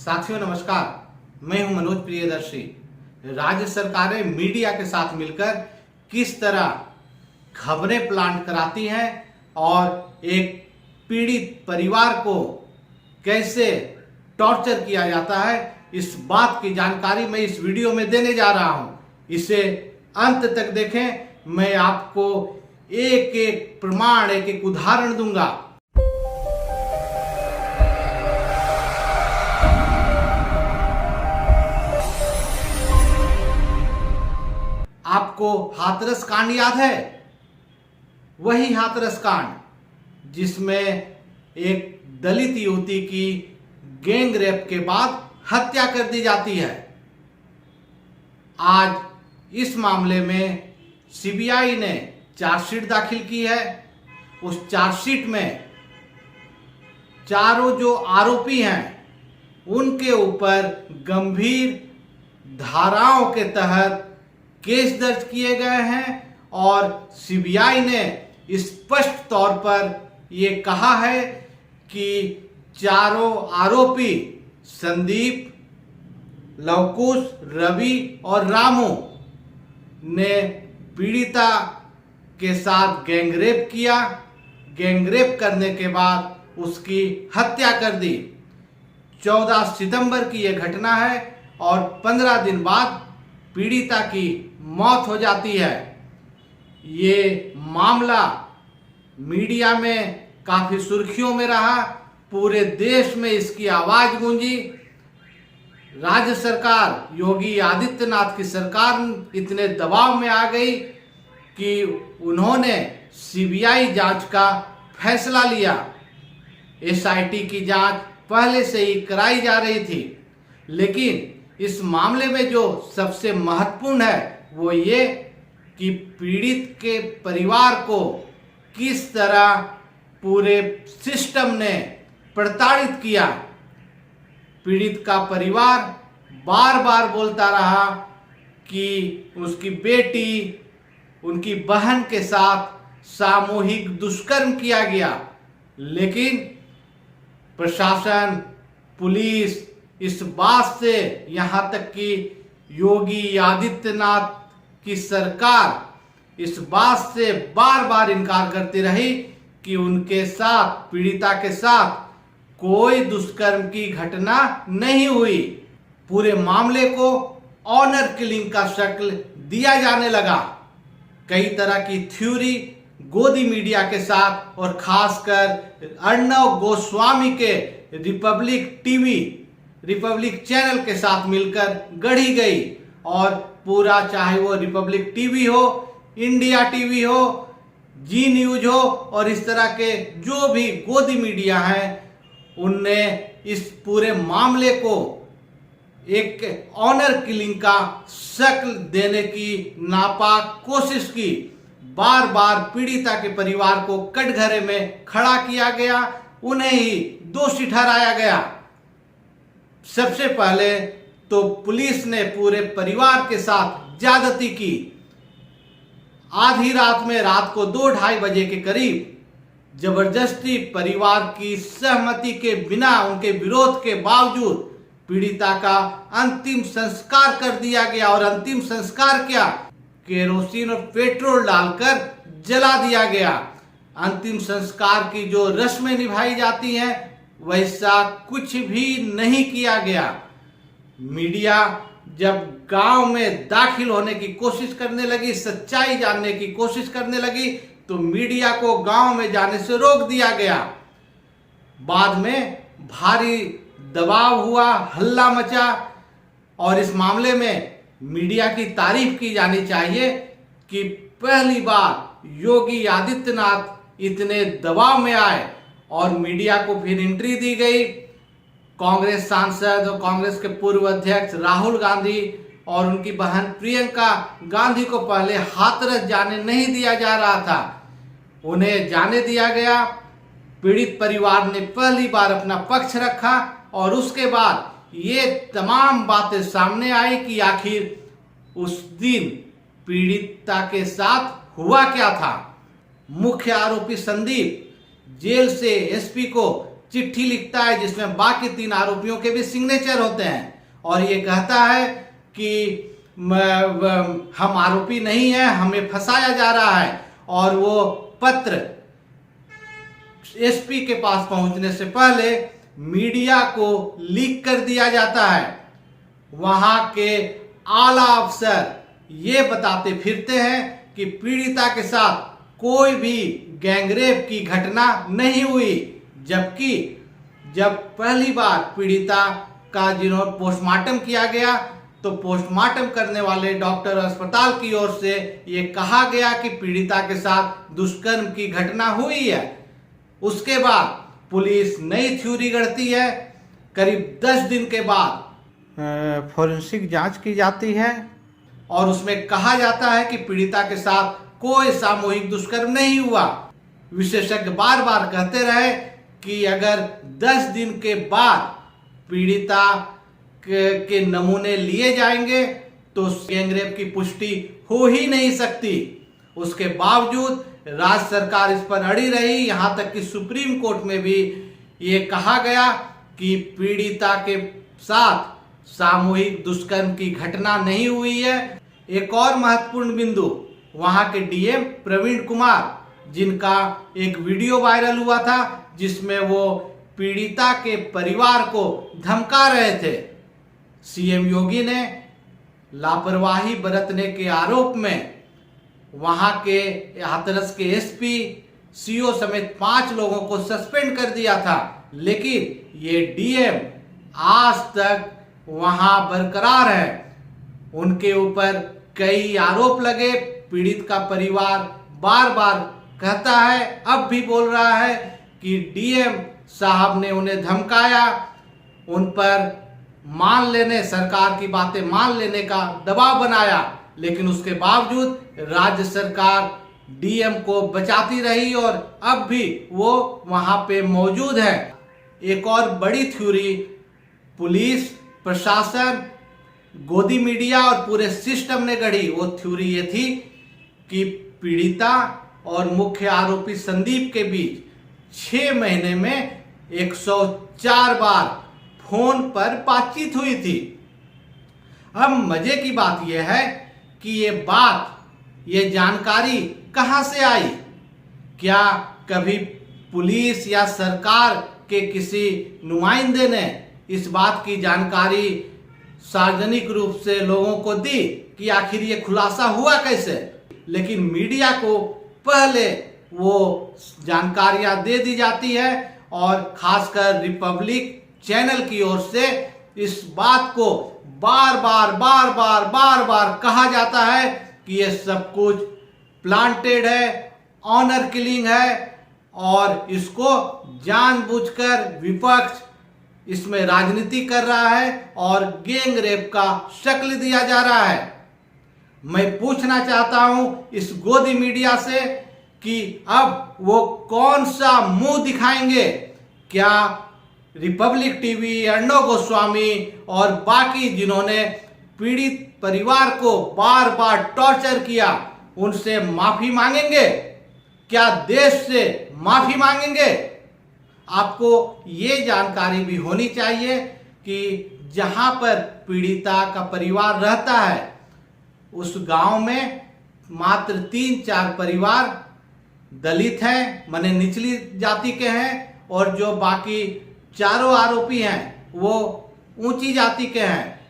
साथियों नमस्कार, मैं हूं मनोज प्रियदर्शी। राज्य सरकारें मीडिया के साथ मिलकर किस तरह खबरें प्लांट कराती हैं और एक पीड़ित परिवार को कैसे टॉर्चर किया जाता है, इस बात की जानकारी मैं इस वीडियो में देने जा रहा हूं। इसे अंत तक देखें। मैं आपको एक एक प्रमाण, एक एक उदाहरण दूंगा। आपको हाथरस कांड याद है? वही हाथरस कांड जिसमें एक दलित युवती की गैंग रेप के बाद हत्या कर दी जाती है। आज इस मामले में सीबीआई ने चार्जशीट दाखिल की है। उस चार्जशीट में चारों जो आरोपी हैं उनके ऊपर गंभीर धाराओं के तहत केस दर्ज किए गए हैं और सीबीआई ने स्पष्ट तौर पर यह कहा है कि चारों आरोपी संदीप, लवकुश, रवि और रामू ने पीड़िता के साथ गैंगरेप किया। गैंगरेप करने के बाद उसकी हत्या कर दी। 14 सितंबर की यह घटना है और 15 दिन बाद पीड़िता की मौत हो जाती है। ये मामला मीडिया में काफी सुर्खियों में रहा। पूरे देश में इसकी आवाज गूंजी। राज्य सरकार, योगी आदित्यनाथ की सरकार इतने दबाव में आ गई कि उन्होंने सीबीआई जांच का फैसला लिया। एसआईटी की जांच पहले से ही कराई जा रही थी, लेकिन इस मामले में जो सबसे महत्वपूर्ण है वो ये कि पीड़ित के परिवार को किस तरह पूरे सिस्टम ने प्रताड़ित किया। पीड़ित का परिवार बार बार बोलता रहा कि उसकी बेटी, उनकी बहन के साथ सामूहिक दुष्कर्म किया गया, लेकिन प्रशासन, पुलिस इस बात से, यहाँ तक कि योगी आदित्यनाथ की सरकार इस बात से बार बार इनकार करती रही कि उनके साथ, पीड़िता के साथ कोई दुष्कर्म की घटना नहीं हुई। पूरे मामले को ऑनर किलिंग का शक्ल दिया जाने लगा। कई तरह की थ्योरी गोदी मीडिया के साथ और खासकर अर्णव गोस्वामी के रिपब्लिक चैनल के साथ मिलकर गढ़ी गई और पूरा, चाहे वो रिपब्लिक टीवी हो, इंडिया टीवी हो, जी न्यूज हो और इस तरह के जो भी गोदी मीडिया हैं, उनने इस पूरे मामले को एक ऑनर किलिंग का शक्ल देने की नापाक कोशिश की। बार बार पीड़िता के परिवार को कटघरे में खड़ा किया गया, उन्हें ही दोषी ठहराया गया। सबसे पहले तो पुलिस ने पूरे परिवार के साथ ज्यादती की। आधी रात में, रात को 2-2:30 बजे के करीब जबरदस्ती परिवार की सहमति के बिना, उनके विरोध के बावजूद पीड़िता का अंतिम संस्कार कर दिया गया। और अंतिम संस्कार क्या? केरोसिन और पेट्रोल डालकर जला दिया गया। अंतिम संस्कार की जो रस्में निभाई जाती हैं वैसा कुछ भी नहीं किया गया। मीडिया जब गांव में दाखिल होने की कोशिश करने लगी, सच्चाई जानने की कोशिश करने लगी, तो मीडिया को गांव में जाने से रोक दिया गया। बाद में भारी दबाव हुआ, हल्ला मचा और इस मामले में मीडिया की तारीफ की जानी चाहिए कि पहली बार योगी आदित्यनाथ इतने दबाव में आए और मीडिया को फिर एंट्री दी गई। कांग्रेस सांसद और कांग्रेस के पूर्व अध्यक्ष राहुल गांधी और उनकी बहन प्रियंका गांधी को पहले हाथरस जाने नहीं दिया जा रहा था, उन्हें जाने दिया गया। पीड़ित परिवार ने पहली बार अपना पक्ष रखा और उसके बाद ये तमाम बातें सामने आई कि आखिर उस दिन पीड़िता के साथ हुआ क्या था। मुख्य आरोपी संदीप जेल से एसपी को चिट्ठी लिखता है जिसमें बाकी 3 आरोपियों के भी सिग्नेचर होते हैं और ये कहता है कि हम आरोपी नहीं हैं, हमें फंसाया जा रहा है। और वो पत्र एसपी के पास पहुंचने से पहले मीडिया को लीक कर दिया जाता है। वहां के आला अफसर ये बताते फिरते हैं कि पीड़िता के साथ कोई भी गैंगरेप की घटना नहीं हुई, जबकि जब पहली बार पीड़िता का जिन्होंने पोस्टमार्टम किया गया तो पोस्टमार्टम करने वाले डॉक्टर अस्पताल की ओर से ये कहा गया कि पीड़िता के साथ दुष्कर्म की घटना हुई है। उसके बाद पुलिस नई थ्योरी गढ़ती है। करीब 10 दिन के बाद फोरेंसिक जांच की जाती है और उसमें कहा जाता है कि पीड़िता के साथ कोई सामूहिक दुष्कर्म नहीं हुआ। विशेषज्ञ बार बार कहते रहे कि अगर 10 दिन के बाद पीड़िता के नमूने लिए जाएंगे तो गैंगरेप की पुष्टि हो ही नहीं सकती। उसके बावजूद राज्य सरकार इस पर अड़ी रही। यहां तक कि सुप्रीम कोर्ट में भी ये कहा गया कि पीड़िता के साथ सामूहिक दुष्कर्म की घटना नहीं हुई है। एक और महत्वपूर्ण बिंदु, वहां के डीएम प्रवीण कुमार, जिनका एक वीडियो वायरल हुआ था जिसमें वो पीड़िता के परिवार को धमका रहे थे। सीएम योगी ने लापरवाही बरतने के आरोप में वहां के हाथरस के एसपी, सीओ समेत 5 लोगों को सस्पेंड कर दिया था, लेकिन ये डीएम आज तक वहां बरकरार है। उनके ऊपर कई आरोप लगे। पीड़ित का परिवार बार बार कहता है, अब भी बोल रहा है कि डीएम साहब ने उन्हें धमकाया, उन पर मान लेने, सरकार की बातें मान लेने का दबाव बनाया, लेकिन उसके बावजूद राज्य सरकार डीएम को बचाती रही और अब भी वो वहां पे मौजूद है। एक और बड़ी थ्योरी पुलिस प्रशासन, गोदी मीडिया और पूरे सिस्टम ने गढ़ी। वो थ्योरी ये थी कि पीड़िता और मुख्य आरोपी संदीप के बीच 6 महीने में 104 बार फोन पर बातचीत हुई थी। अब मजे की बात यह है कि ये जानकारी कहां से आई? क्या कभी पुलिस या सरकार के किसी नुमाइंदे ने इस बात की जानकारी सार्वजनिक रूप से लोगों को दी कि आखिर ये खुलासा हुआ कैसे? लेकिन मीडिया को पहले वो जानकारियां दे दी जाती है और खासकर रिपब्लिक चैनल की ओर से इस बात को बार बार कहा जाता है कि ये सब कुछ प्लांटेड है, ऑनर किलिंग है और इसको जानबूझकर विपक्ष इसमें राजनीति कर रहा है और गैंग रेप का शक्ल दिया जा रहा है। मैं पूछना चाहता हूं इस गोदी मीडिया से कि अब वो कौन सा मुंह दिखाएंगे? क्या रिपब्लिक टीवी, अर्णव गोस्वामी और बाकी जिन्होंने पीड़ित परिवार को बार बार टॉर्चर किया, उनसे माफी मांगेंगे? क्या देश से माफी मांगेंगे? आपको ये जानकारी भी होनी चाहिए कि जहां पर पीड़िता का परिवार रहता है उस गांव में मात्र 3-4 परिवार दलित हैं, माने निचली जाति के हैं, और जो बाकी चारों आरोपी हैं वो ऊंची जाति के हैं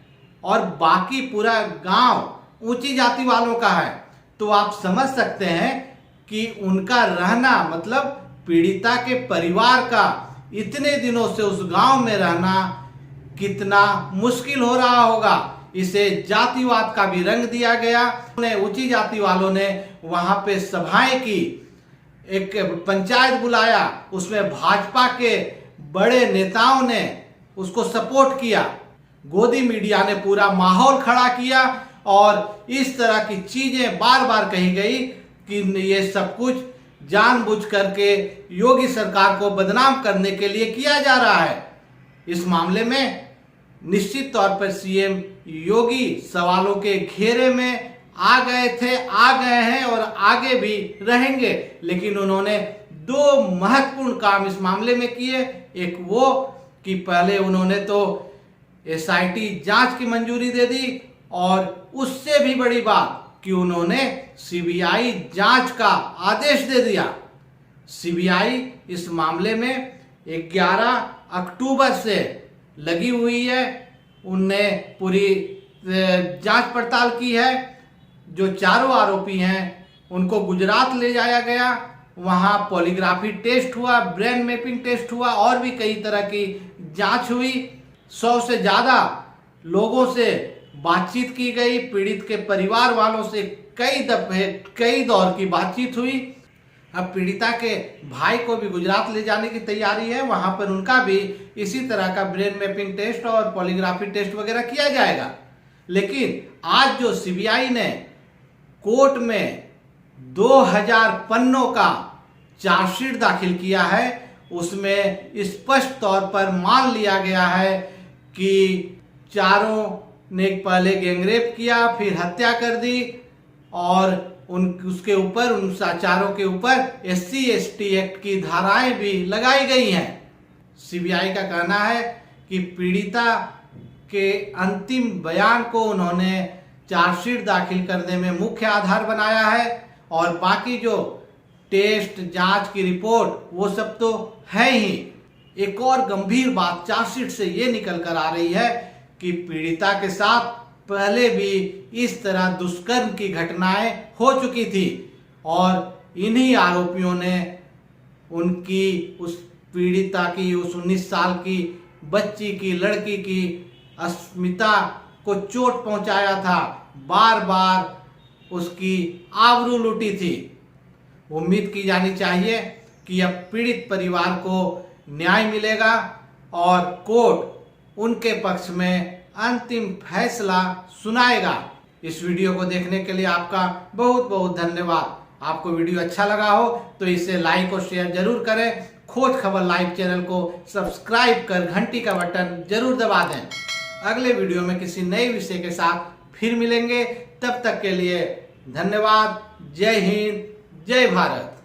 और बाकी पूरा गांव ऊंची जाति वालों का है। तो आप समझ सकते हैं कि उनका रहना, मतलब पीड़िता के परिवार का इतने दिनों से उस गांव में रहना कितना मुश्किल हो रहा होगा। इसे जातिवाद का भी रंग दिया गया। ऊंची जाति वालों ने वहां पे सभाएं की, एक पंचायत बुलाया, उसमें भाजपा के बड़े नेताओं ने उसको सपोर्ट किया। गोदी मीडिया ने पूरा माहौल खड़ा किया और इस तरह की चीजें बार बार कही गई कि ये सब कुछ जानबूझ करके योगी सरकार को बदनाम करने के लिए किया जा रहा है। इस मामले में निश्चित तौर पर सीएम योगी सवालों के घेरे में आ गए थे, आ गए हैं और आगे भी रहेंगे, लेकिन उन्होंने दो महत्वपूर्ण काम इस मामले में किए। एक वो कि पहले उन्होंने तो एसआईटी जांच की मंजूरी दे दी, और उससे भी बड़ी बात कि उन्होंने सीबीआई जांच का आदेश दे दिया। सीबीआई इस मामले में 11 अक्टूबर से लगी हुई है। उनने पूरी जांच पड़ताल की है। जो चारों आरोपी हैं उनको गुजरात ले जाया गया, वहां पॉलीग्राफी टेस्ट हुआ, ब्रेन मैपिंग टेस्ट हुआ, और भी कई तरह की जांच हुई। 100 से ज्यादा लोगों से बातचीत की गई। पीड़ित के परिवार वालों से कई दौर की बातचीत हुई। अब पीड़िता के भाई को भी गुजरात ले जाने की तैयारी है, वहां पर उनका भी इसी तरह का ब्रेन मैपिंग टेस्ट और पॉलीग्राफी टेस्ट वगैरह किया जाएगा। लेकिन आज जो सीबीआई ने कोर्ट में 2000 पन्नों का चार्जशीट दाखिल किया है, उसमें स्पष्ट तौर पर मान लिया गया है कि चारों ने पहले गैंगरेप किया, फिर हत्या कर दी, और उसके ऊपर उन चारों के ऊपर SC/ST एक्ट की धाराएं भी लगाई गई हैं। सीबीआई का कहना है कि पीड़िता के अंतिम बयान को उन्होंने चार्जशीट दाखिल करने में मुख्य आधार बनाया है, और बाकी जो टेस्ट जांच की रिपोर्ट वो सब तो है ही। एक और गंभीर बात चार्जशीट से ये निकल कर आ रही है कि पीड़िता के साथ पहले भी इस तरह दुष्कर्म की घटनाएं हो चुकी थी, और इन्हीं आरोपियों ने उनकी उस पीड़िता की उस 19 साल की बच्ची की लड़की की अस्मिता को चोट पहुंचाया था, बार बार उसकी आबरू लूटी थी। उम्मीद की जानी चाहिए कि अब पीड़ित परिवार को न्याय मिलेगा और कोर्ट उनके पक्ष में अंतिम फैसला सुनाएगा। इस वीडियो को देखने के लिए आपका बहुत बहुत धन्यवाद। आपको वीडियो अच्छा लगा हो तो इसे लाइक और शेयर जरूर करें। खोज खबर लाइव चैनल को सब्सक्राइब कर घंटी का बटन जरूर दबा दें। अगले वीडियो में किसी नए विषय के साथ फिर मिलेंगे। तब तक के लिए धन्यवाद। जय हिंद, जय भारत।